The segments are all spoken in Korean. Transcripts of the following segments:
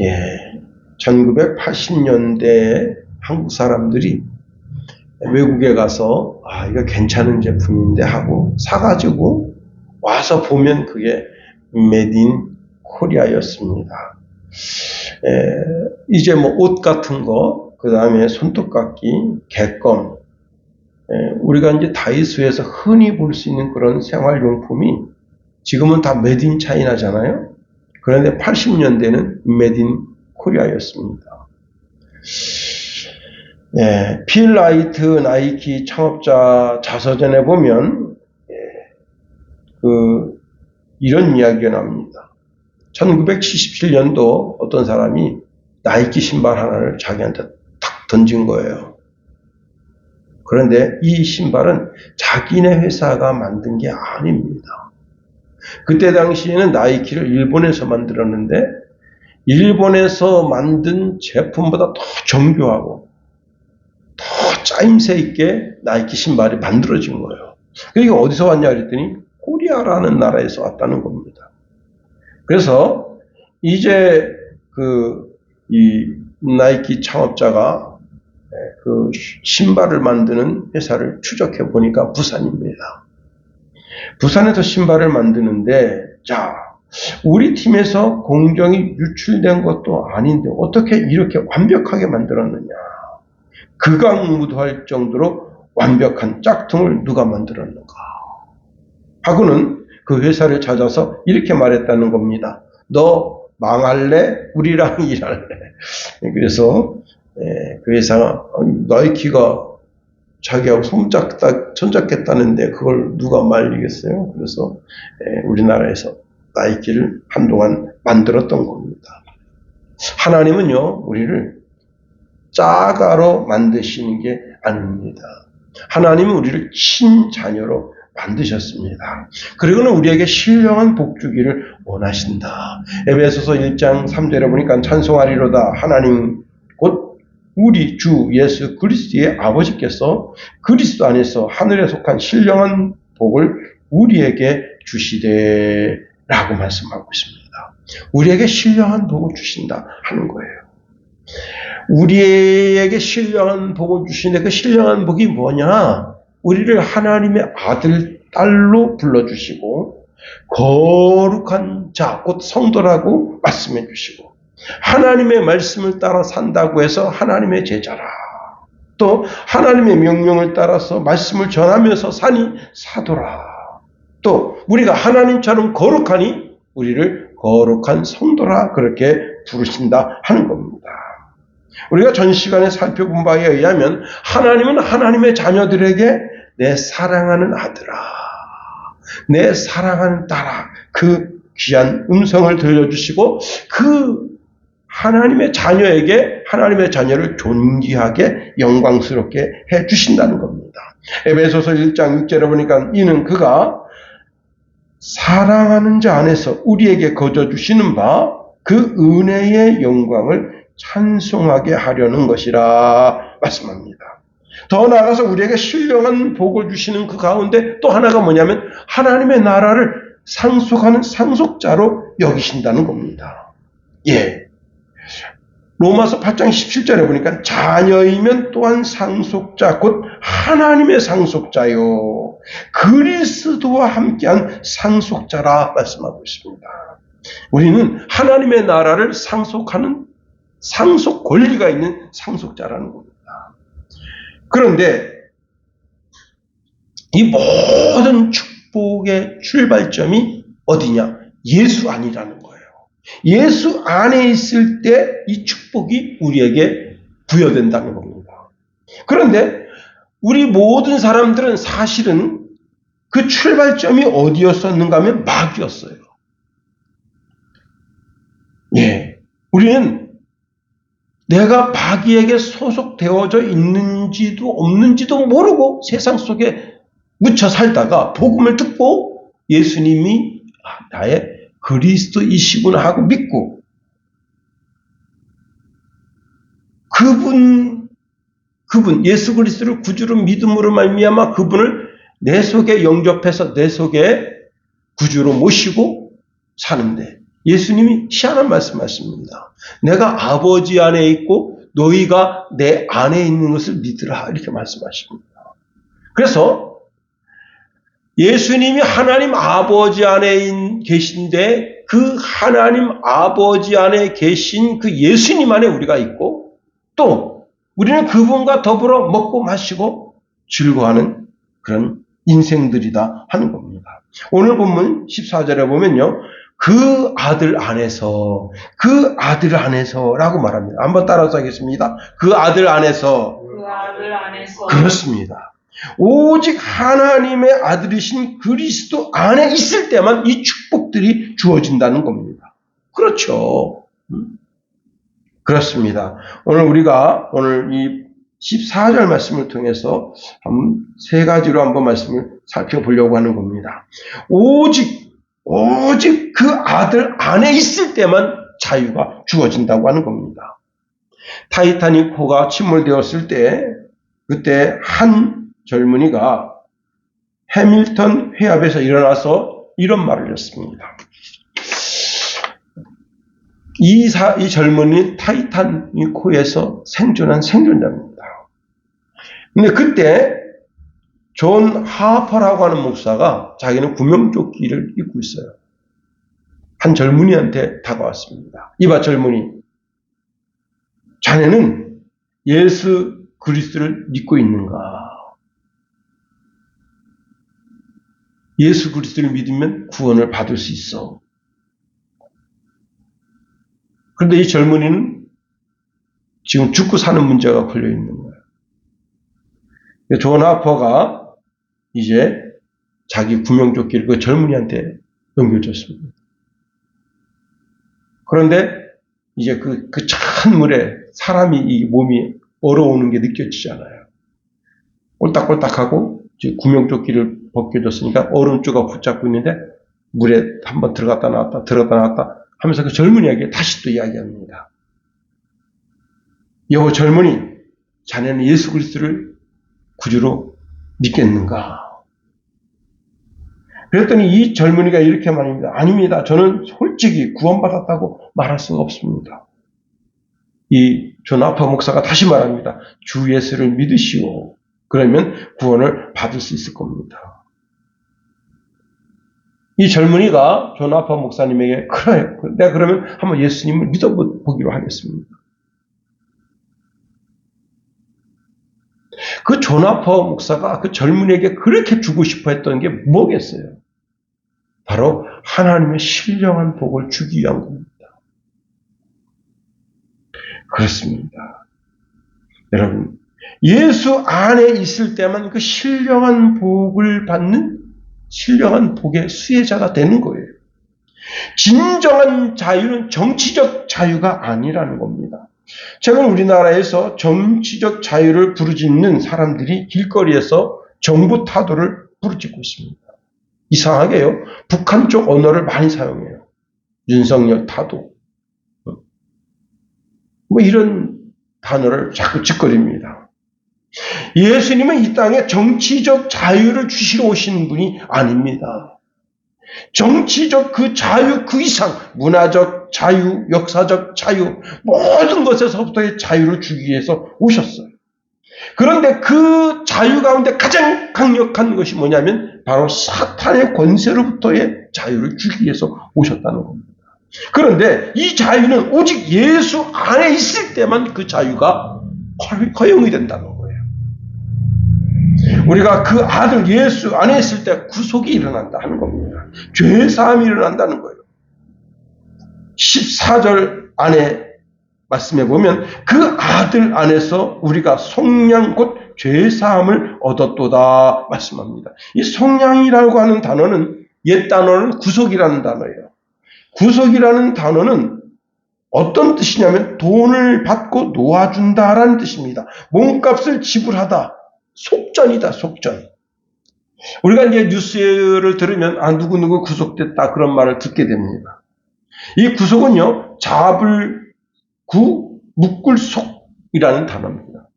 예, 1980년대 한국 사람들이 외국에 가서 이거 괜찮은 제품인데 하고 사가지고 와서 보면 그게 메드 인 코리아였습니다. 이제 뭐 옷 같은 거, 그 다음에 손톱깎이, 객검, 우리가 이제 다이소에서 흔히 볼 수 있는 그런 생활용품이 지금은 다 메드 인 차이나잖아요. 그런데 80년대는 메드 인 코리아였습니다. 필 라이트 나이키 창업자 자서전에 보면 이런 이야기가 나옵니다. 1977년도 어떤 사람이 나이키 신발 하나를 자기한테 탁 던진 거예요. 그런데 이 신발은 자기네 회사가 만든 게 아닙니다. 그때 당시에는 나이키를 일본에서 만들었는데 일본에서 만든 제품보다 더 정교하고 더 짜임새 있게 나이키 신발이 만들어진 거예요. 이게 어디서 왔냐 그랬더니 코리아라는 나라에서 왔다는 겁니다. 그래서 이제 이 나이키 창업자가 그 신발을 만드는 회사를 추적해 보니까 부산입니다. 부산에서 신발을 만드는데, 자, 우리 팀에서 공정이 유출된 것도 아닌데 어떻게 이렇게 완벽하게 만들었느냐. 극악무도할 정도로 완벽한 짝퉁을 누가 만들었는가 하고는 그 회사를 찾아서 이렇게 말했다는 겁니다. 너 망할래? 우리랑 일할래? 그래서 그 회사가 나이키가 자기하고 손잡겠다는데 그걸 누가 말리겠어요? 그래서 우리나라에서 나이키를 한동안 만들었던 겁니다. 하나님은요, 우리를 짜가로 만드시는 게 아닙니다. 하나님은 우리를 친자녀로 만드셨습니다. 그리고는 우리에게 신령한 복 주기를 원하신다. 에베소서 1장 3절에 보니까 찬송하리로다. 하나님 곧 우리 주 예수 그리스도의 아버지께서 그리스도 안에서 하늘에 속한 신령한 복을 우리에게 주시되 라고 말씀하고 있습니다. 우리에게 신령한 복을 주신다 하는 거예요. 우리에게 신령한 복을 주시는데 그 신령한 복이 뭐냐? 우리를 하나님의 아들, 딸로 불러주시고 거룩한 자, 곧 성도라고 말씀해 주시고 하나님의 말씀을 따라 산다고 해서 하나님의 제자라. 또 하나님의 명령을 따라서 말씀을 전하면서 사니 사도라. 또 우리가 하나님처럼 거룩하니 우리를 거룩한 성도라 그렇게 부르신다 하는 겁니다. 우리가 전 시간에 살펴본 바에 의하면 하나님은 하나님의 자녀들에게 내 사랑하는 아들아, 내 사랑하는 딸아 그 귀한 음성을 들려주시고 그 하나님의 자녀에게 하나님의 자녀를 존귀하게 영광스럽게 해주신다는 겁니다. 에베소서 1장 6절에 보니까 이는 그가 사랑하는 자 안에서 우리에게 거저주시는 바 그 은혜의 영광을 찬송하게 하려는 것이라 말씀합니다. 더 나아가서 우리에게 신령한 복을 주시는 그 가운데 또 하나가 뭐냐면 하나님의 나라를 상속하는 상속자로 여기신다는 겁니다. 로마서 8장 17절에 보니까 자녀이면 또한 상속자 곧 하나님의 상속자요 그리스도와 함께한 상속자라 말씀하고 있습니다. 우리는 하나님의 나라를 상속하는 상속 권리가 있는 상속자라는 겁니다. 그런데 이 모든 축복의 출발점이 어디냐? 예수 안이라는 거예요. 예수 안에 있을 때 이 축복이 우리에게 부여된다는 겁니다. 그런데 우리 모든 사람들은 사실은 그 출발점이 어디였었는가 하면 마귀였어요. 우리는 내가 마귀에게 소속되어져 있는지도 없는지도 모르고 세상 속에 묻혀 살다가 복음을 듣고 예수님이 나의 그리스도이시구나 하고 믿고 그분 예수 그리스도를 구주로 믿음으로 말미암아 그분을 내 속에 영접해서 내 속에 구주로 모시고 사는데 예수님이 희한한 말씀하십니다. 내가 아버지 안에 있고 너희가 내 안에 있는 것을 믿으라 이렇게 말씀하십니다. 그래서 예수님이 하나님 아버지 안에 계신데 그 하나님 아버지 안에 계신 그 예수님 안에 우리가 있고 또 우리는 그분과 더불어 먹고 마시고 즐거워하는 그런 인생들이다 하는 겁니다. 오늘 본문 14절에 보면요. 그 아들 안에서라고 말합니다. 한번 따라서 하겠습니다. 그 아들 안에서. 그렇습니다. 오직 하나님의 아들이신 그리스도 안에 있을 때만 이 축복들이 주어진다는 겁니다. 그렇죠. 그렇습니다. 오늘 이 14절 말씀을 통해서 세 가지로 한번 말씀을 살펴보려고 하는 겁니다. 오직 그 아들 안에 있을 때만 자유가 주어진다고 하는 겁니다. 타이타닉호가 침몰되었을 때 그때 한 젊은이가 해밀턴 해협에서 일어나서 이런 말을 했습니다. 이 젊은이 타이타닉호에서 생존한 생존자입니다. 근데 그때 존 하퍼라고 하는 목사가 자기는 구명조끼를 입고 있어요. 한 젊은이한테 다가왔습니다. 이봐 젊은이, 자네는 예수 그리스도를 믿고 있는가? 예수 그리스도를 믿으면 구원을 받을 수 있어. 그런데 이 젊은이는 지금 죽고 사는 문제가 걸려 있는 거예요. 존 하퍼가 이제 자기 구명조끼를 그 젊은이한테 넘겨줬습니다. 그런데 이제 그 찬 물에 사람이 이 몸이 얼어오는 게 느껴지잖아요. 꼴딱꼴딱하고 이제 구명조끼를 벗겨줬으니까 얼음조각 붙잡고 있는데 물에 한번 들어갔다 나왔다 하면서 그 젊은이에게 다시 또 이야기합니다. 여보 젊은이, 자네는 예수 그리스도를 구주로 믿겠는가? 그랬더니 이 젊은이가 이렇게 말합니다. 아닙니다. 저는 솔직히 구원받았다고 말할 수가 없습니다. 이 존 하퍼 목사가 다시 말합니다. 주 예수를 믿으시오. 그러면 구원을 받을 수 있을 겁니다. 이 젊은이가 존 하퍼 목사님에게 그래, 내가 그러면 한번 예수님을 믿어보기로 하겠습니다. 그 존 하퍼 목사가 그 젊은이에게 그렇게 주고 싶어 했던 게 뭐겠어요? 바로 하나님의 신령한 복을 주기 위한 겁니다. 그렇습니다. 여러분, 예수 안에 있을 때만 그 신령한 복을 받는 신령한 복의 수혜자가 되는 거예요. 진정한 자유는 정치적 자유가 아니라는 겁니다. 최근 우리나라에서 정치적 자유를 부르짖는 사람들이 길거리에서 정부 타도를 부르짖고 있습니다. 이상하게요. 북한 쪽 언어를 많이 사용해요. 윤석열 타도. 뭐 이런 단어를 자꾸 짓거립니다. 예수님은 이 땅에 정치적 자유를 주시러 오신 분이 아닙니다. 정치적 그 자유 그 이상 문화적 자유, 역사적 자유 모든 것에서부터의 자유를 주기 위해서 오셨어요. 그런데 그 자유 가운데 가장 강력한 것이 뭐냐면 바로 사탄의 권세로부터의 자유를 주기 위해서 오셨다는 겁니다. 그런데 이 자유는 오직 예수 안에 있을 때만 그 자유가 허용이 된다는 거예요. 우리가 그 아들 예수 안에 있을 때 구속이 일어난다 하는 겁니다. 죄사함이 일어난다는 거예요. 14절 안에 말씀해 보면 그 아들 안에서 우리가 속량 곧 죄사함을 얻었도다 말씀합니다. 이 속량이라고 하는 단어는 옛 단어는 구속이라는 단어예요. 구속이라는 단어는 어떤 뜻이냐면 돈을 받고 놓아준다라는 뜻입니다. 몸값을 지불하다. 속전이다, 속전. 우리가 이제 뉴스를 들으면 누구누구 구속됐다 그런 말을 듣게 됩니다. 이 구속은요, 잡을 구, 묶을 속이라는 단어입니다.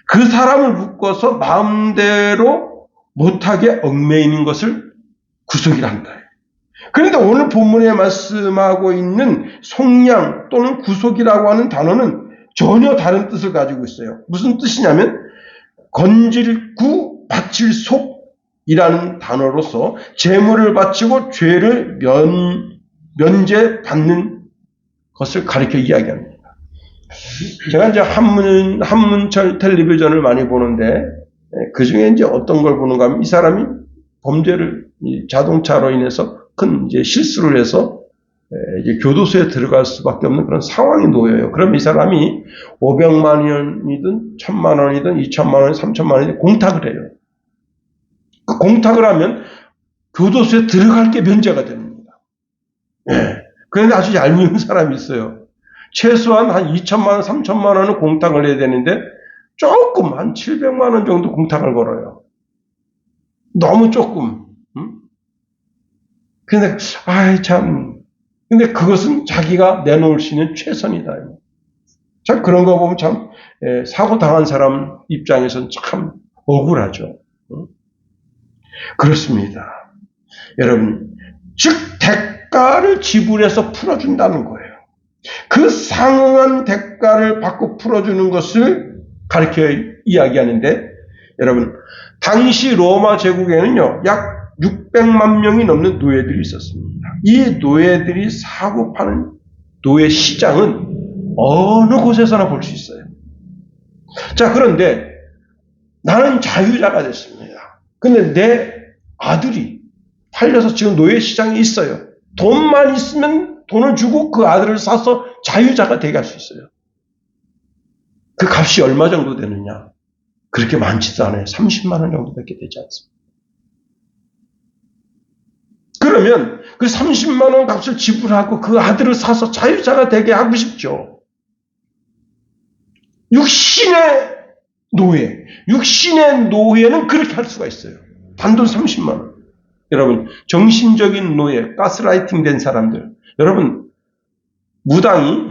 그 사람을 묶어서 마음대로 못하게 얽매이는 것을 구속이라 한다. 그런데 오늘 본문에 말씀하고 있는 속량 또는 구속이라고 하는 단어는 전혀 다른 뜻을 가지고 있어요. 무슨 뜻이냐면 건질 구 바칠 속이라는 단어로서 재물을 바치고 죄를 면제받는 것을 가리켜 이야기합니다. 제가 이제 한문철 텔레비전을 많이 보는데 그 중에 이제 어떤 걸 보는가 하면 이 사람이 범죄를 자동차로 인해서 큰 이제 실수를 해서 이제 교도소에 들어갈 수밖에 없는 그런 상황이 놓여요. 그럼 이 사람이 500만 원이든 1000만 원이든 2000만 원, 3000만 원이든 공탁을 해요. 그 공탁을 하면 교도소에 들어갈 게 면제가 됩니다. 예. 그런데 아주 얄미운 사람이 있어요. 최소한 한 2천만 원, 3천만 원은 공탁을 해야 되는데 조금 한 700만 원 정도 공탁을 걸어요. 너무 조금. 근데 참. 근데 그것은 자기가 내놓을 수 있는 최선이다. 참 그런 거 보면 참 사고 당한 사람 입장에서는 참 억울하죠. 그렇습니다. 여러분, 즉 대가를 지불해서 풀어준다는 거예요. 그 상응한 대가를 받고 풀어주는 것을 가르쳐 이야기하는데, 여러분, 당시 로마 제국에는요, 약 600만 명이 넘는 노예들이 있었습니다. 이 노예들이 사고 파는 노예 시장은 어느 곳에서나 볼 수 있어요. 자, 그런데 나는 자유자가 됐습니다. 근데 내 아들이 팔려서 지금 노예 시장에 있어요. 돈만 있으면 돈을 주고 그 아들을 사서 자유자가 되게 할 수 있어요. 그 값이 얼마 정도 되느냐? 그렇게 많지도 않아요. 30만 원 정도밖에 되지 않습니다. 그러면 그 30만 원 값을 지불하고 그 아들을 사서 자유자가 되게 하고 싶죠. 육신의 노예는 그렇게 할 수가 있어요. 단돈 30만 원. 여러분, 정신적인 노예, 가스라이팅 된 사람들. 여러분, 무당이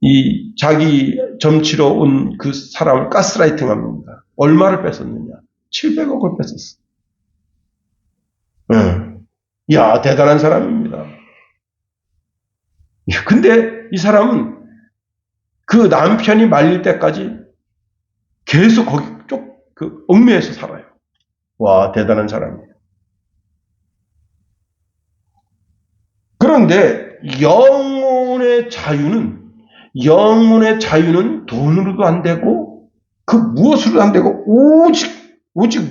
이 자기 점치러 온 그 사람을 가스라이팅 합니다. 얼마를 뺏었느냐? 700억을 뺏었어. 야, 대단한 사람입니다. 근데 이 사람은 그 남편이 말릴 때까지 계속 거기 얽매여서 살아요. 와, 대단한 사람이에요. 그런데 영혼의 자유는 돈으로도 안 되고 그 무엇으로도 안 되고 오직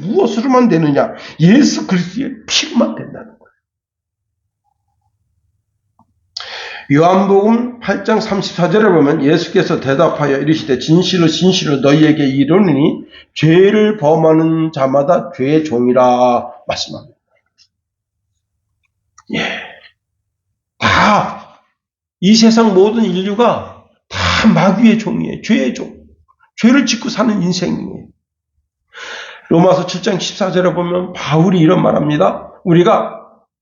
무엇으로만 되느냐? 예수 그리스도의 피로만 된다는 거예요. 요한복음 8장 34절에 보면 예수께서 대답하여 이르시되 진실로 너희에게 이르노니 죄를 범하는 자마다 죄의 종이라 말씀합니다. 다 이 세상 모든 인류가 다 마귀의 종이에요. 죄의 종. 죄를 짓고 사는 인생이에요. 로마서 7장 14절에 보면 바울이 이런 말합니다. 우리가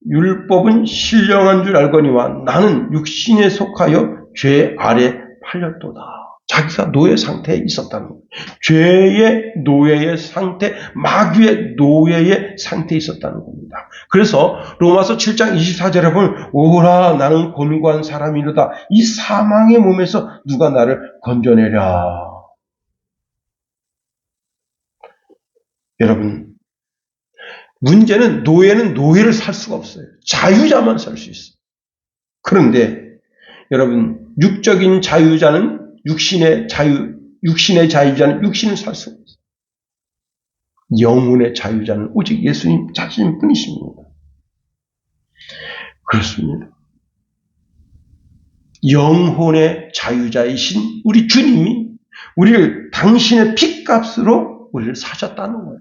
율법은 신령한 줄 알거니와 나는 육신에 속하여 죄 아래 팔렸도다. 자기가 노예 상태에 있었다는 거예요. 죄의 노예의 상태, 마귀의 노예의 상태에 있었다는 겁니다. 그래서 로마서 7장 24절에 보면 오라 나는 곤고한 사람이로다. 이 사망의 몸에서 누가 나를 건져내랴. 여러분, 문제는 노예는 노예를 살 수가 없어요. 자유자만 살 수 있어요. 그런데 여러분, 육적인 자유자는 육신의 자유자는 육신을 살 수가 없어요. 영혼의 자유자는 오직 예수님 자신뿐이십니다. 그렇습니다. 영혼의 자유자이신 우리 주님이 우리를 당신의 핏값으로 우리를 사셨다는 거예요.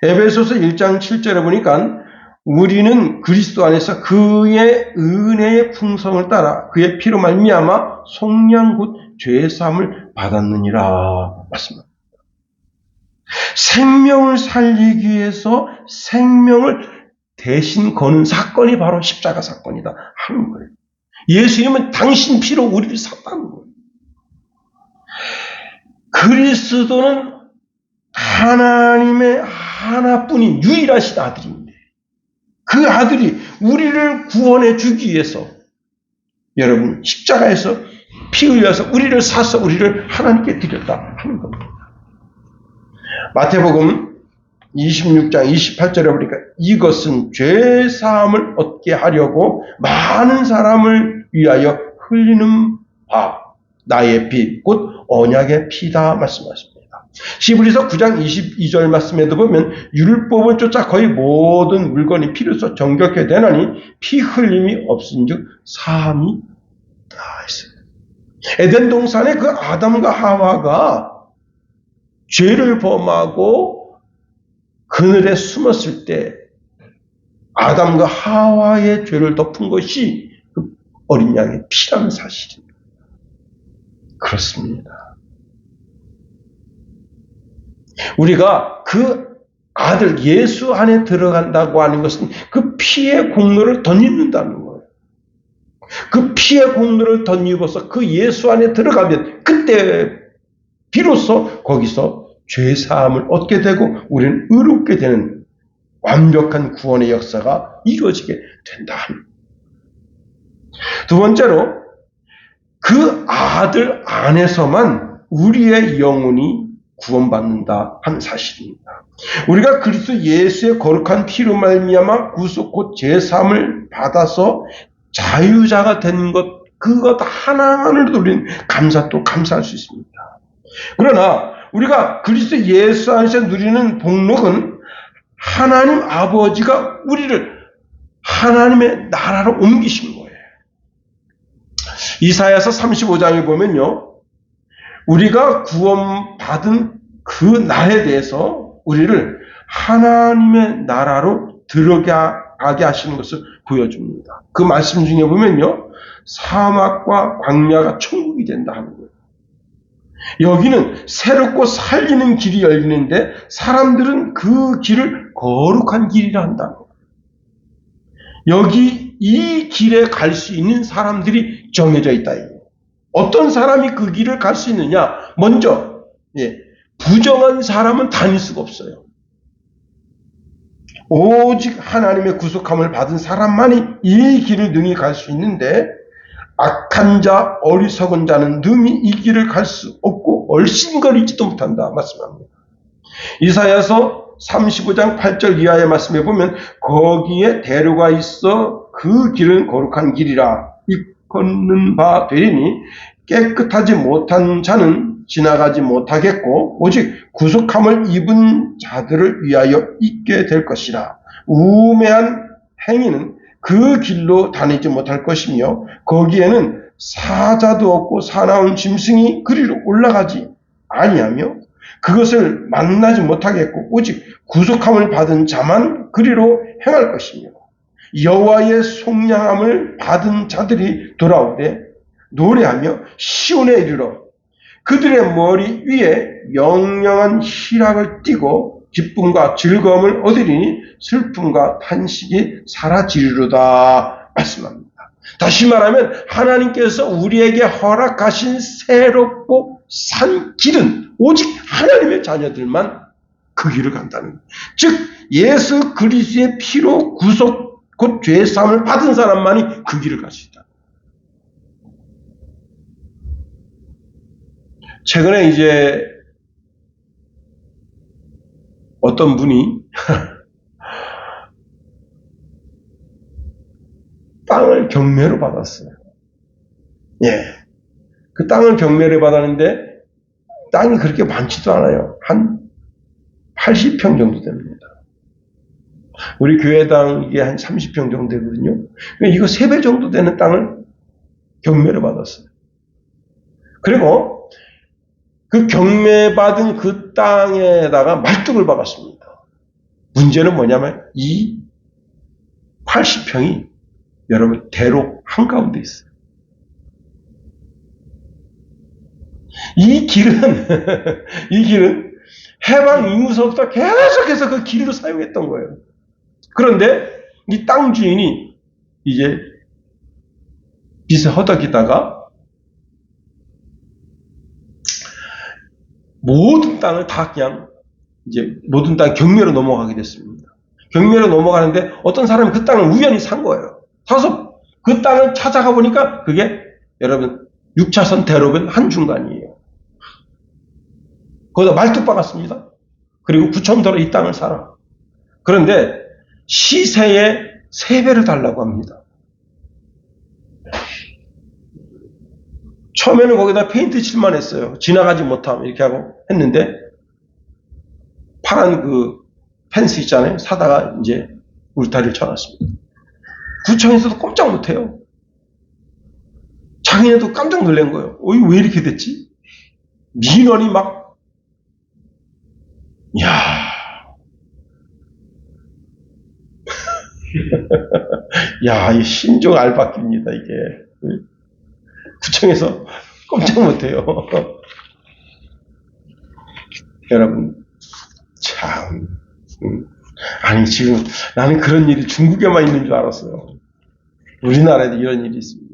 에베소서 1장 7절에 보니까 우리는 그리스도 안에서 그의 은혜의 풍성을 따라 그의 피로 말미암아 속량 곧 죄의 사함을 받았느니라 말씀합니다. 생명을 살리기 위해서 생명을 대신 거는 사건이 바로 십자가 사건이다 하는 거예요. 예수님은 당신 피로 우리를 샀다는 거예요. 그리스도는 하나님의 하나뿐인 유일하신 아들인데 그 아들이 우리를 구원해 주기 위해서 여러분 십자가에서 피 흘려서 우리를 사서 우리를 하나님께 드렸다 하는 겁니다. 마태복음 26장 28절에 보니까 이것은 죄 사함을 얻게 하려고 많은 사람을 위하여 흘리는 바 나의 피 곧 언약의 피다 말씀하십니다. 히브리서 9장 22절 말씀에도 보면 율법을 쫓아 거의 모든 물건이 피로써 정결케 되나니 피 흘림이 없은즉 사함이 다 있어요. 에덴 동산에 그 아담과 하와가 죄를 범하고 그늘에 숨었을 때 아담과 하와의 죄를 덮은 것이 그 어린 양의 피라는 사실입니다. 그렇습니다. 우리가 그 아들 예수 안에 들어간다고 하는 것은 그 피의 공로를 덧입는다는 거예요. 그 피의 공로를 덧입어서 그 예수 안에 들어가면 그때 비로소 거기서 죄사함을 얻게 되고 우리는 의롭게 되는 완벽한 구원의 역사가 이루어지게 된다. 두 번째로 그 아들 안에서만 우리의 영혼이 구원받는다 하는 사실입니다. 우리가 그리스도 예수의 거룩한 피로 말미암아 구속 곧 제사함을 받아서 자유자가 된 것 그것 하나를 우리는 감사 또 감사할 수 있습니다. 그러나 우리가 그리스도 예수 안에서 누리는 복록은 하나님 아버지가 우리를 하나님의 나라로 옮기신 거예요. 이사야서 35장에 보면요. 우리가 구원받은 그 날에 대해서 우리를 하나님의 나라로 들어가게 하시는 것을 보여줍니다. 그 말씀 중에 보면요. 사막과 광야가 천국이 된다 하는 거예요. 여기는 새롭고 살리는 길이 열리는데 사람들은 그 길을 거룩한 길이라 한다는 거예요. 여기 이 길에 갈 수 있는 사람들이 정해져 있다. 어떤 사람이 그 길을 갈 수 있느냐? 먼저 부정한 사람은 다닐 수가 없어요. 오직 하나님의 구속함을 받은 사람만이 이 길을 능히 갈 수 있는데 악한 자, 어리석은 자는 능히 이 길을 갈 수 없고 얼씬거리지도 못한다 말씀합니다. 이사야서 35장 8절 이하의 말씀에 보면 거기에 대로가 있어 그 길은 거룩한 길이라 걷는 바 되리니 깨끗하지 못한 자는 지나가지 못하겠고 오직 구속함을 입은 자들을 위하여 있게 될 것이라. 우매한 행위는 그 길로 다니지 못할 것이며 거기에는 사자도 없고 사나운 짐승이 그리로 올라가지 아니하며 그것을 만나지 못하겠고 오직 구속함을 받은 자만 그리로 행할 것이며 여호와의 속량함을 받은 자들이 돌아오되 노래하며 시온에 이르러 그들의 머리 위에 영영한 희락을 띠고 기쁨과 즐거움을 얻으리니 슬픔과 탄식이 사라지리로다 말씀합니다. 다시 말하면 하나님께서 우리에게 허락하신 새롭고 산 길은 오직 하나님의 자녀들만 그 길을 간다는 거예요. 즉 예수 그리스도의 피로 구속 곧 죄의 사함을 받은 사람만이 그 길을 갈 수 있다. 최근에 이제 어떤 분이 땅을 경매로 받았어요. 그 땅을 경매로 받았는데 땅이 그렇게 많지도 않아요. 한 80평 정도 됩니다. 우리 교회당 이게 한 30평 정도 되거든요. 이거 3배 정도 되는 땅을 경매로 받았어요. 그리고 그 경매받은 그 땅에다가 말뚝을 박았습니다. 문제는 뭐냐면 이 80평이 여러분 대로 한가운데 있어요. 이 길은 해방 이후서부터 계속해서 그 길로 사용했던 거예요. 그런데 이 땅 주인이 이제 빚을 허덕이다가 모든 땅을 다 그냥 이제 모든 땅 경매로 넘어가게 됐습니다. 경매로 넘어가는데 어떤 사람이 그 땅을 우연히 산 거예요. 사서 그 땅을 찾아가 보니까 그게 여러분 6차선 대로변 한중간이에요. 거기다 말뚝 박았습니다. 그리고 9,000도로 이 땅을 사라. 그런데 시세의 3배를 달라고 합니다. 처음에는 거기다 페인트 칠만 했어요. 지나가지 못하면 이렇게 하고 했는데 파란 그 펜스 있잖아요. 사다가 이제 울타리를 쳐놨습니다. 구청에서도 꼼짝 못해요. 자기네도 깜짝 놀란 거예요. 이거 왜 이렇게 됐지? 민원이 막, 이야. 야, 이 신종 알바끼입니다, 이게. 구청에서 꼼짝 못해요. 여러분, 참. 아니, 지금 나는 그런 일이 중국에만 있는 줄 알았어요. 우리나라에도 이런 일이 있습니다.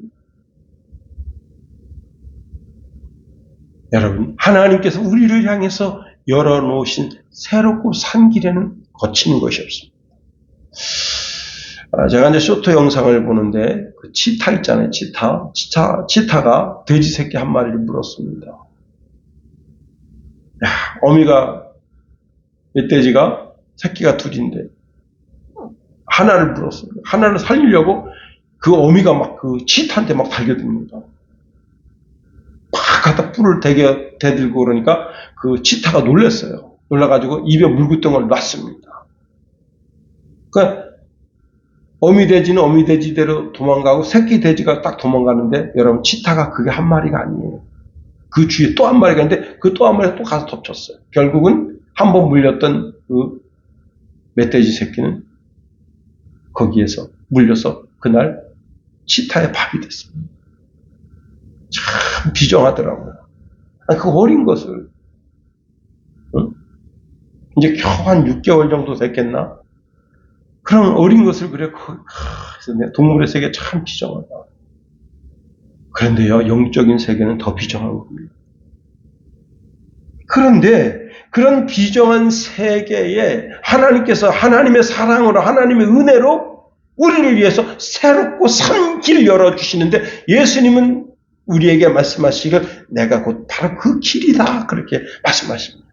여러분, 하나님께서 우리를 향해서 열어놓으신 새롭고 산 길에는 거치는 것이 없습니다. 제가 이제 쇼트 영상을 보는데, 그 치타 있잖아요, 치타가 돼지 새끼 한 마리를 물었습니다. 야, 어미가, 멧돼지가 새끼가 둘인데, 하나를 물었어요. 하나를 살리려고 그 어미가 막 그 치타한테 막 달겨듭니다. 막 갖다 뿔을 대들고 그러니까 그 치타가 놀랐어요. 놀라가지고 입에 물구덩을 놨습니다. 그러니까 어미 돼지는 어미 돼지대로 도망가고 새끼 돼지가 딱 도망가는데 여러분 치타가 그게 한 마리가 아니에요. 그 주위에 또 한 마리가 있는데 그 또 한 마리가 또 가서 덮쳤어요. 결국은 한번 물렸던 그 멧돼지 새끼는 거기에서 물려서 그날 치타의 밥이 됐습니다. 참 비정하더라고요. 그 어린 것을 이제 겨우 한 6개월 정도 됐겠나? 그런 어린 것을 그래 그래서 동물의 세계 참 비정하다. 그런데요, 영적인 세계는 더 비정한 겁니다. 그런데 그런 비정한 세계에 하나님께서 하나님의 사랑으로 하나님의 은혜로 우리를 위해서 새롭고 산 길을 열어주시는데 예수님은 우리에게 말씀하시길 내가 곧 바로 그 길이다 그렇게 말씀하십니다.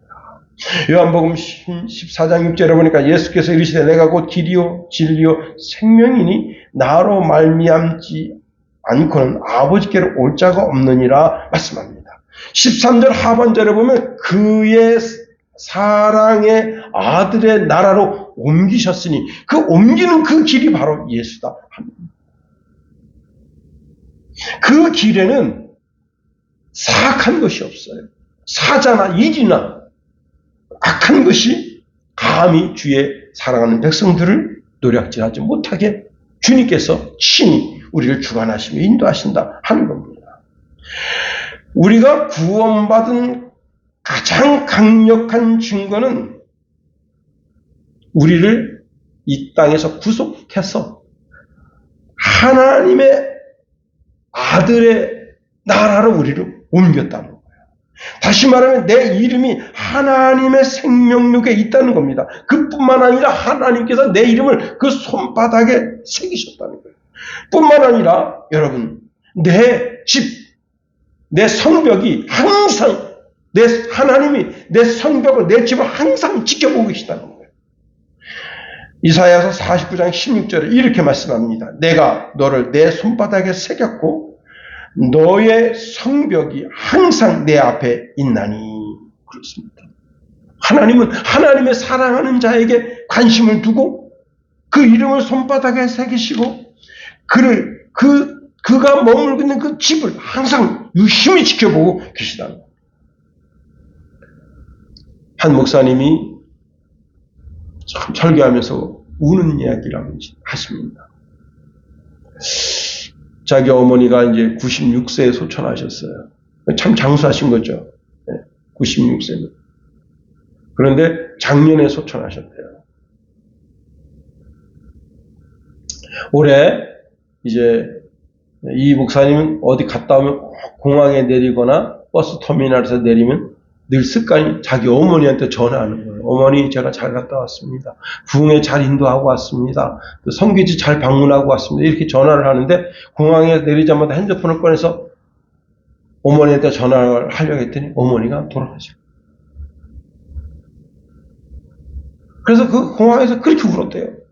요한복음 14장 6절에 보니까 예수께서 이르시되 내가 곧 길이요 진리요 생명이니 나로 말미암지 않고는 아버지께로 올 자가 없느니라 말씀합니다. 13절 하반절에 보면 그의 사랑의 아들의 나라로 옮기셨으니 그 옮기는 그 길이 바로 예수다. 그 길에는 사악한 것이 없어요. 사자나 일이나 악한 것이 감히 주의 사랑하는 백성들을 노략질하지 못하게 주님께서 친히 우리를 주관하시며 인도하신다 하는 겁니다. 우리가 구원받은 가장 강력한 증거는 우리를 이 땅에서 구속해서 하나님의 아들의 나라로 우리를 옮겼다는 거예요. 다시 말하면 내 이름이 하나님의 생명력에 있다는 겁니다. 그뿐만 아니라 하나님께서 내 이름을 그 손바닥에 새기셨다는 거예요. 뿐만 아니라 여러분 내 집, 내 성벽이 항상 하나님이 내 성벽을 내 집을 항상 지켜보고 계시다는 거예요. 이사야서 49장 16절에 이렇게 말씀합니다. 내가 너를 내 손바닥에 새겼고 너의 성벽이 항상 내 앞에 있나니. 그렇습니다. 하나님은 하나님의 사랑하는 자에게 관심을 두고 그 이름을 손바닥에 새기시고 그가 머물고 있는 그 집을 항상 유심히 지켜보고 계시다는 거예요. 한 목사님이 참 설교하면서 우는 이야기를 하십니다. 자기 어머니가 이제 96세에 소천하셨어요. 참 장수하신 거죠. 96세는. 그런데 작년에 소천하셨대요. 올해 이제 이 목사님은 어디 갔다 오면 공항에 내리거나 버스 터미널에서 내리면 늘 습관이 자기 어머니한테 전화하는 거예요. 어머니, 제가 잘 갔다 왔습니다. 부흥회 잘 인도하고 왔습니다. 성교지 잘 방문하고 왔습니다. 이렇게 전화를 하는데 공항에 내리자마자 핸드폰을 꺼내서 어머니한테 전화를 하려고 했더니 어머니가 돌아가시고. 그래서 그 공항에서 그렇게 울었대요.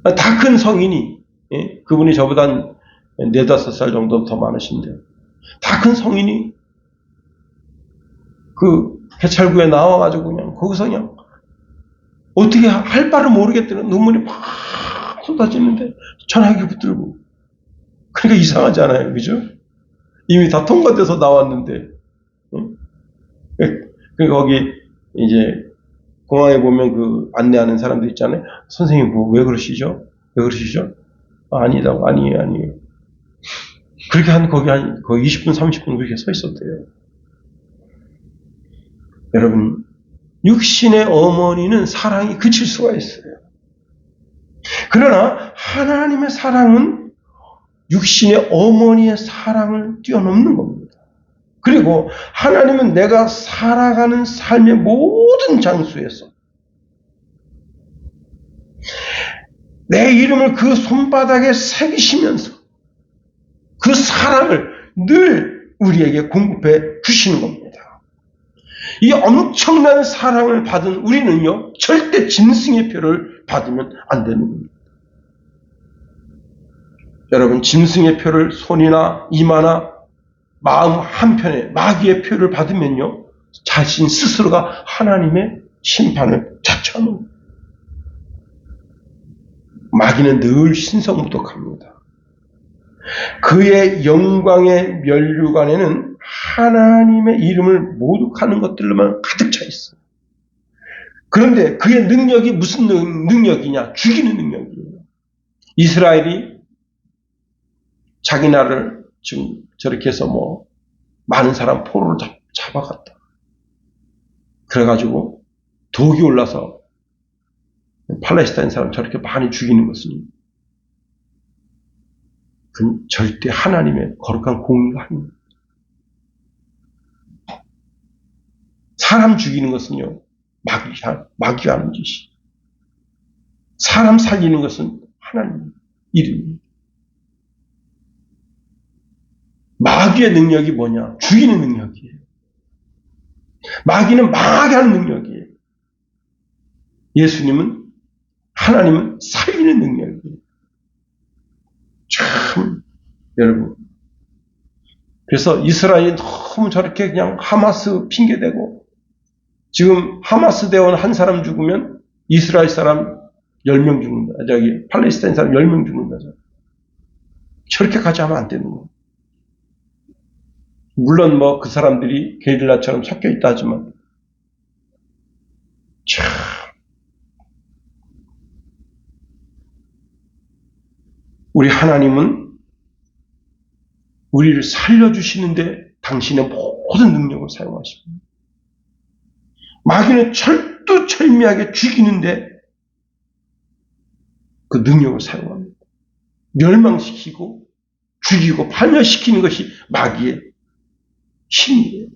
다 큰 성인이, 예? 그분이 저보다 한 4~5살 정도 더 많으신데, 다 큰 성인이 그 개찰구에 나와가지고 그냥 거기서 그냥 어떻게 할 바를 모르겠다는 눈물이 막 쏟아지는데 전화기 붙들고. 그러니까 이상하잖아요. 그죠? 이미 다 통과돼서 나왔는데. 응? 거기 이제 공항에 보면 그 안내하는 사람들 있잖아요. 선생님 뭐 왜 그러시죠? 왜 그러시죠? 아니다고. 아니에요. 그렇게 거기 20분 30분 그렇게 서 있었대요. 여러분, 육신의 어머니는 사랑이 그칠 수가 있어요. 그러나 하나님의 사랑은 육신의 어머니의 사랑을 뛰어넘는 겁니다. 그리고 하나님은 내가 살아가는 삶의 모든 장소에서 내 이름을 그 손바닥에 새기시면서 그 사랑을 늘 우리에게 공급해 주시는 겁니다. 이 엄청난 사랑을 받은 우리는요, 절대 짐승의 표를 받으면 안 되는 겁니다. 여러분, 짐승의 표를 손이나 이마나 마음 한편에 마귀의 표를 받으면요, 자신 스스로가 하나님의 심판을 자처하는 겁니다. 마귀는 늘 신성무독합니다. 그의 영광의 면류관에는 하나님의 이름을 모독하는 것들로만 가득 차 있어요. 그런데 그의 능력이 무슨 능력이냐? 죽이는 능력이에요. 이스라엘이 자기 나라를 지금 저렇게 해서 뭐 많은 사람 포로로 잡아갔다. 그래가지고 독이 올라서 팔레스타인 사람 저렇게 많이 죽이는 것은 그건 절대 하나님의 거룩한 공의가 아닙니다. 사람 죽이는 것은요, 마귀가 하는 짓이. 사람 살리는 것은 하나님 이름입니다. 마귀의 능력이 뭐냐? 죽이는 능력이에요. 마귀는 망하게 하는 능력이에요. 예수님은, 하나님은 살리는 능력이에요. 참, 여러분. 그래서 이스라엘이 너무 저렇게 그냥 하마스 핑계대고, 지금 하마스 대원 한 사람 죽으면 이스라엘 사람 10명 죽는다. 팔레스타인 사람 10명 죽는다. 저렇게 가지 하면 안 되는 거예요. 물론 뭐 그 사람들이 게릴라처럼 섞여 있다 하지만, 참, 우리 하나님은 우리를 살려주시는데 당신의 모든 능력을 사용하십니다. 마귀는 철두철미하게 죽이는데 그 능력을 사용합니다. 멸망시키고 죽이고 파멸시키는 것이 마귀의 힘이에요.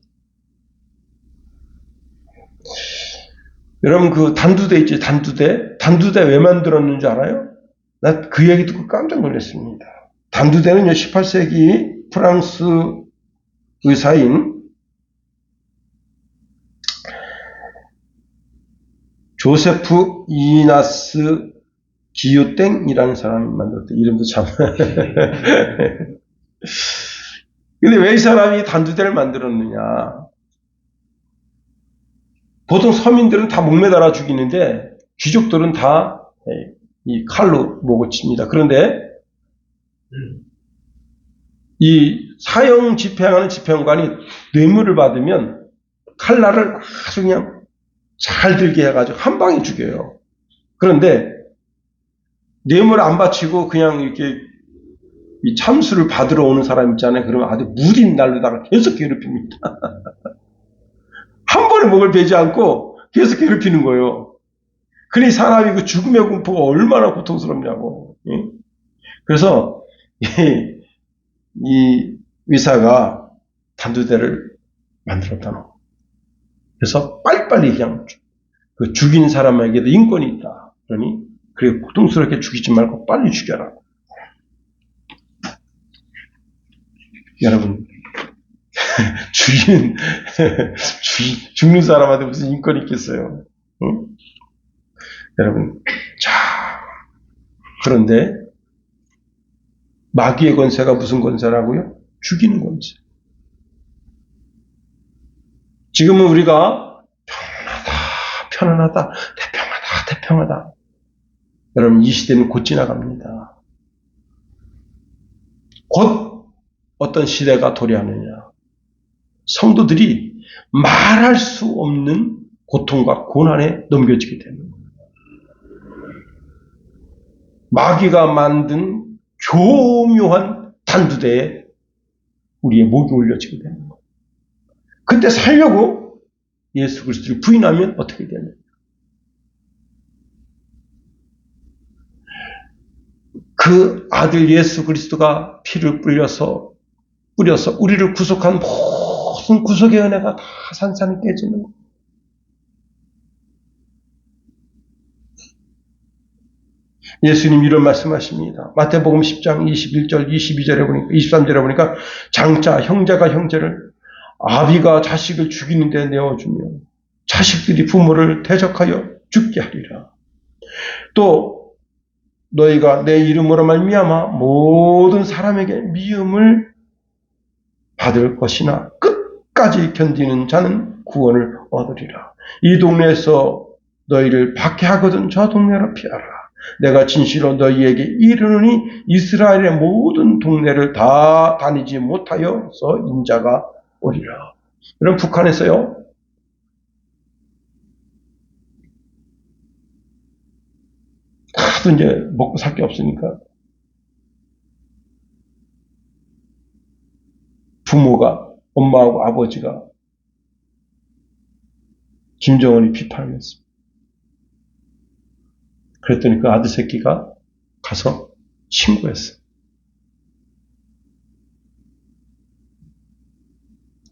여러분, 그 단두대 있죠? 단두대 왜 만들었는지 알아요? 나 그 얘기 듣고 깜짝 놀랐습니다. 단두대는요, 18세기 프랑스 의사인 조세프 이나스 기요땡이라는 사람이 만들었대. 이름도 참. 근데 왜 이 사람이 단두대를 만들었느냐? 보통 서민들은 다 목매달아 죽이는데 귀족들은 다 이 칼로 목을 칩니다. 그런데 이 사형 집행하는 집행관이 뇌물을 받으면 칼날을 아주 그냥 잘 들게 해가지고 한 방에 죽여요. 그런데 뇌물 안 바치고 그냥 이렇게 이 참수를 받으러 오는 사람 있잖아요. 그러면 아주 무딘 날로다가 계속 괴롭힙니다. 한 번에 목을 베지 않고 계속 괴롭히는 거예요. 그러니 사람이 그 죽음의 공포가 얼마나 고통스럽냐고. 그래서 이 의사가 단두대를 만들었다는 거. 그래서 빨리빨리 그냥 그 죽인 사람에게도 인권이 있다. 그러니 그래 고통스럽게 죽이지 말고 빨리 죽여라. 여러분 죽는 사람한테 무슨 인권이 있겠어요? 응? 여러분, 자, 그런데 마귀의 권세가 무슨 권세라고요? 죽이는 권세. 지금은 우리가 편안하다, 태평하다. 여러분, 이 시대는 곧 지나갑니다. 곧 어떤 시대가 도래하느냐. 성도들이 말할 수 없는 고통과 고난에 넘겨지게 되는 거예요. 마귀가 만든 교묘한 단두대에 우리의 목이 올려지게 되는 거예요. 그때 살려고 예수 그리스도를 부인하면 어떻게 되느냐. 그 아들 예수 그리스도가 피를 뿌려서 우리를 구속한 모든 구속의 은혜가 다 산산이 깨지는 거예요. 예수님 이런 말씀하십니다. 마태복음 10장 21절 22절에 보니까 23절에 보니까 장차 형제가 형제를 아비가 자식을 죽이는 데 내어주며 자식들이 부모를 대적하여 죽게 하리라. 또 너희가 내 이름으로 말미암아 모든 사람에게 미움을 받을 것이나 끝까지 견디는 자는 구원을 얻으리라. 이 동네에서 너희를 박해하거든 저 동네로 피하라. 내가 진실로 너희에게 이르노니 이스라엘의 모든 동네를 다 다니지 못하여서 인자가 오리라. 그럼 북한에서요. 하도 이제 먹고 살 게 없으니까 부모가 엄마하고 아버지가 김정은이 비판을 했습니다. 그랬더니 그 아들 새끼가 가서 신고했어요.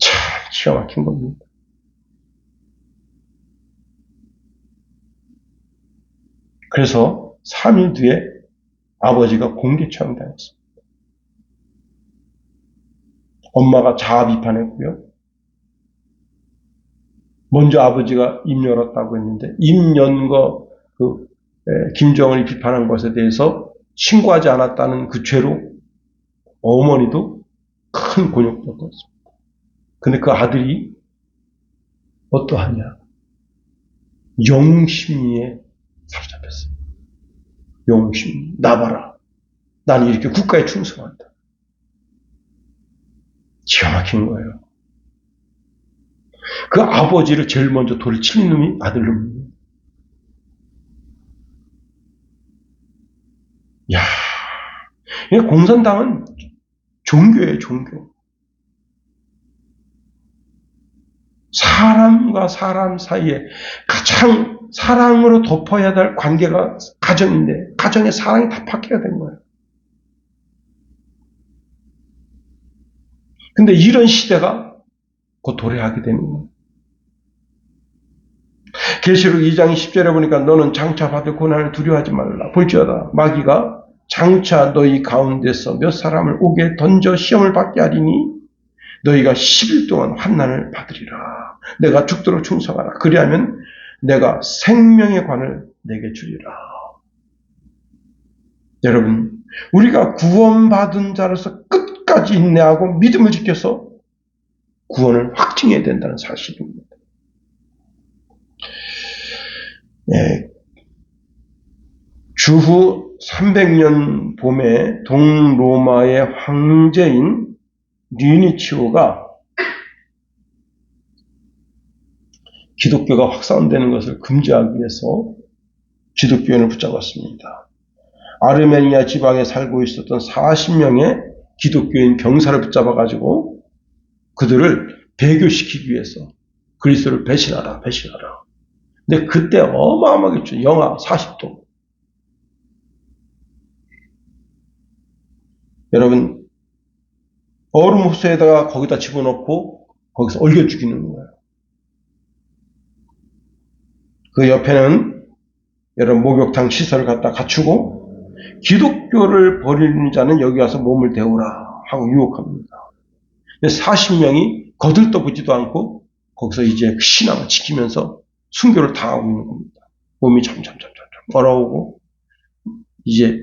참 기가 막힌 겁니다. 그래서 3일 뒤에 아버지가 공개 처형당했습니다. 엄마가 자아 비판했고요. 먼저 아버지가 입 열었다고 했는데 입 연 거 김정은이 비판한 것에 대해서 신고하지 않았다는 그 죄로 어머니도 큰 곤욕을 겪었습니다. 근데 그 아들이 어떠하냐? 영심리에 사로잡혔어요. 영심리. 나 봐라. 나는 이렇게 국가에 충성한다. 기가 막힌 거예요. 그 아버지를 제일 먼저 돌을 치는 놈이 아들놈이에요. 야, 공산당은 종교예요, 종교. 사람과 사람 사이에 가장 사랑으로 덮어야 될 관계가 가정인데 가정에 사랑이 다 파괴가 된 거예요. 근데 이런 시대가 곧 도래하게 되는 거예요. 계시록 2장 10절에 보니까 너는 장차 받을 고난을 두려워하지 말라. 볼지어다 마귀가 장차 너희 가운데서 몇 사람을 옥에 던져 시험을 받게 하리니 너희가 10일 동안 환난을 받으리라. 내가 죽도록 충성하라. 그리하면 내가 생명의 관을 내게 주리라. 여러분, 우리가 구원받은 자로서 끝까지 인내하고 믿음을 지켜서 구원을 확증해야 된다는 사실입니다. 네. 주후 300년 봄에 동로마의 황제인 류니치오가 기독교가 확산되는 것을 금지하기 위해서 기독교인을 붙잡았습니다. 아르메니아 지방에 살고 있었던 40명의 기독교인 병사를 붙잡아가지고 그들을 배교시키기 위해서 그리스도를 배신하라. 근데 그때 어마어마하겠죠. 영하 40도. 여러분, 얼음 흡수에다가 거기다 집어넣고 거기서 얼겨 죽이는 거예요. 그 옆에는 여러 목욕탕 시설을 갖다 갖추고 기독교를 버리는 자는 여기 와서 몸을 데우라 하고 유혹합니다. 40명이 거들떠보지도 않고 거기서 이제 그 신앙을 지키면서 순교를 당하고 있는 겁니다. 몸이 점점 얼어오고 이제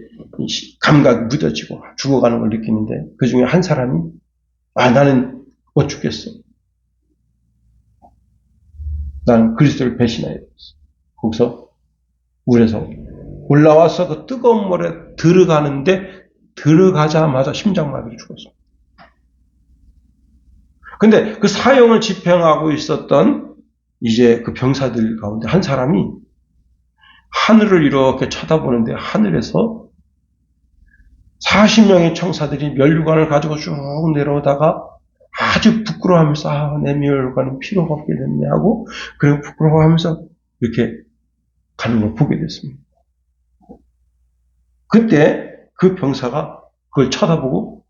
감각이 무뎌지고 죽어가는 걸 느끼는데 그 중에 한 사람이 나는 못 죽겠어. 나는 그리스도를 배신하였어. 거기서 물에서 올라와서 그 뜨거운 물에 들어가는데 들어가자마자 심장마비로 죽었습니다. 근데 그 사형을 집행하고 있었던 이제 그 병사들 가운데 한 사람이 하늘을 이렇게 쳐다보는데 하늘에서 40명의 청사들이 멸류관을 가지고 쭉 내려오다가 아주 부끄러워하면서 내 멸류관은 필요가 없게 됐네 하고 그리고 부끄러워하면서 이렇게 가는 걸 보게 됐습니다. 그때 그 병사가 그걸 쳐다보고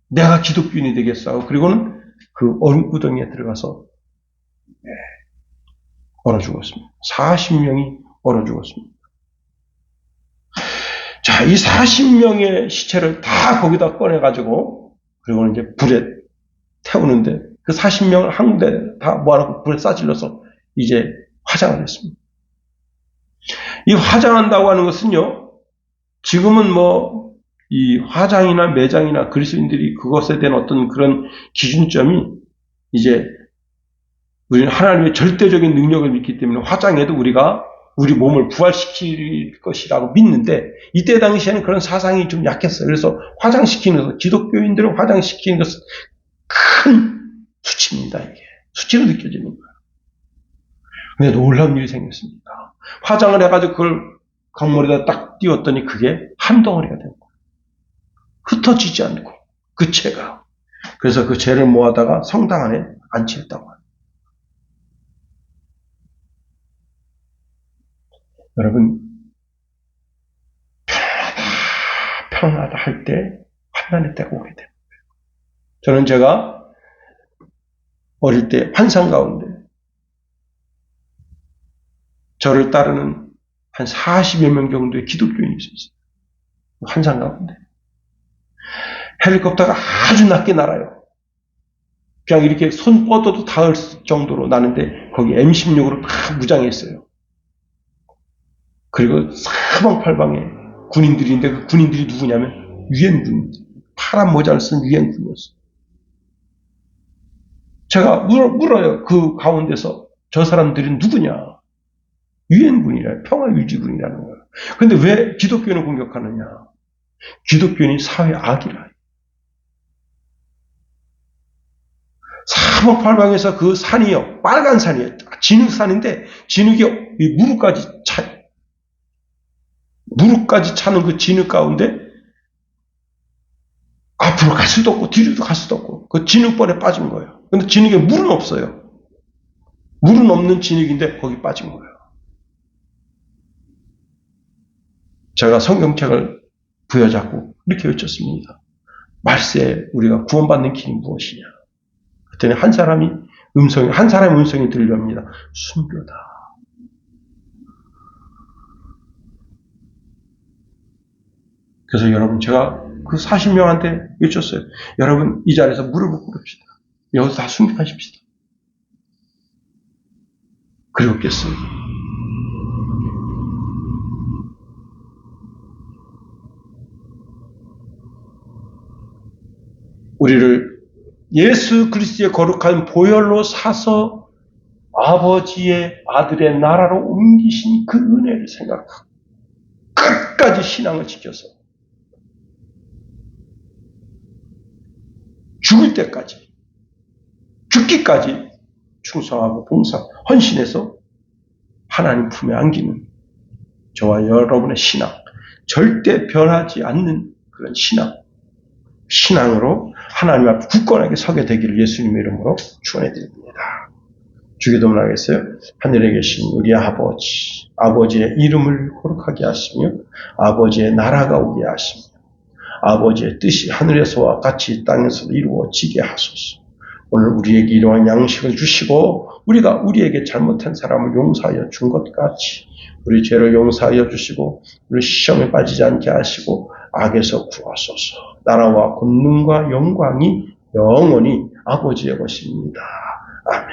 내가 기독교인이 되겠어 하고 그리고는 그 얼음구덩이에 들어가서 얼어 죽었습니다. 40명이 얼어 죽었습니다. 자, 이 40명의 시체를 다 거기다 꺼내가지고 그리고는 이제 불에 태우는데 그 40명을 한 군데 다 모아놓고 불에 싸질러서 이제 화장을 했습니다. 이 화장한다고 하는 것은요, 지금은 뭐, 이 화장이나 매장이나 그리스도인들이 그것에 대한 어떤 그런 기준점이 이제 우리는 하나님의 절대적인 능력을 믿기 때문에 화장해도 우리가 우리 몸을 부활시킬 것이라고 믿는데 이때 당시에는 그런 사상이 좀 약했어요. 그래서 화장시키는 것, 기독교인들을 화장시키는 것은 큰 수치입니다. 이게 수치로 느껴지는 거예요. 근데 놀라운 일이 생겼습니다. 화장을 해가지고 그걸 강물에다 딱 띄웠더니 그게 한 덩어리가 된 거예요. 흩어지지 않고 그 채가. 그래서 그 채를 모아다가 성당 안에 안치했다고 합니다. 여러분, 편안하다 할 때 환난의 때가 오게 됩니다. 저는 제가 어릴 때 환상 가운데 저를 따르는 한 40여 명 정도의 기독교인이 있었어요. 환상 가운데. 헬리콥터가 아주 낮게 날아요. 그냥 이렇게 손 뻗어도 닿을 정도로 나는데 거기 M16으로 다 무장했어요. 그리고 사방팔방에 군인들인데 그 군인들이 누구냐면 유엔군, 파란 모자를 쓴 유엔군이었어요. 제가 물어요. 그 가운데서 저 사람들이 누구냐? 유엔군이라 평화유지군이라는 거예요. 그런데 왜 기독교인을 공격하느냐? 기독교인이 사회 악이라. 사방팔방에서 그 산이요, 빨간 산이에요. 진흙산인데 진흙이 무릎까지 차요. 무릎까지 차는 그 진흙 가운데 앞으로 갈 수도 없고 뒤로도 갈 수도 없고 그 진흙벌에 빠진 거예요. 근데 진흙에 물은 없어요. 물은 없는 진흙인데 거기 빠진 거예요. 제가 성경책을 부여잡고 이렇게 외쳤습니다. 말세 우리가 구원받는 길이 무엇이냐? 그랬더니 한 사람의 음성이 들려옵니다. 순교다. 그래서 여러분 제가 그 40명한테 외쳤어요. 여러분 이 자리에서 무릎을 꿇읍시다. 여기서 다 순교하십시다. 그리고 깼습니다. 우리를 예수 그리스도의 거룩한 보혈로 사서 아버지의 아들의 나라로 옮기신 그 은혜를 생각하고 끝까지 신앙을 지켜서 죽을 때까지 죽기까지 충성하고 봉사 헌신해서 하나님 품에 안기는 저와 여러분의 신앙 절대 변하지 않는 그런 신앙으로 하나님 앞에 굳건하게 서게 되기를 예수님의 이름으로 축원해드립니다. 주기도문 하겠어요? 하늘에 계신 우리 아버지의 이름을 거룩하게 하시며 아버지의 나라가 오게 하시며 아버지의 뜻이 하늘에서와 같이 땅에서도 이루어지게 하소서. 오늘 우리에게 이러한 양식을 주시고 우리가 우리에게 잘못한 사람을 용서하여 준 것 같이 우리 죄를 용서하여 주시고 우리 시험에 빠지지 않게 하시고 악에서 구하소서. 나라와 권능과 영광이 영원히 아버지의 것입니다. 아멘.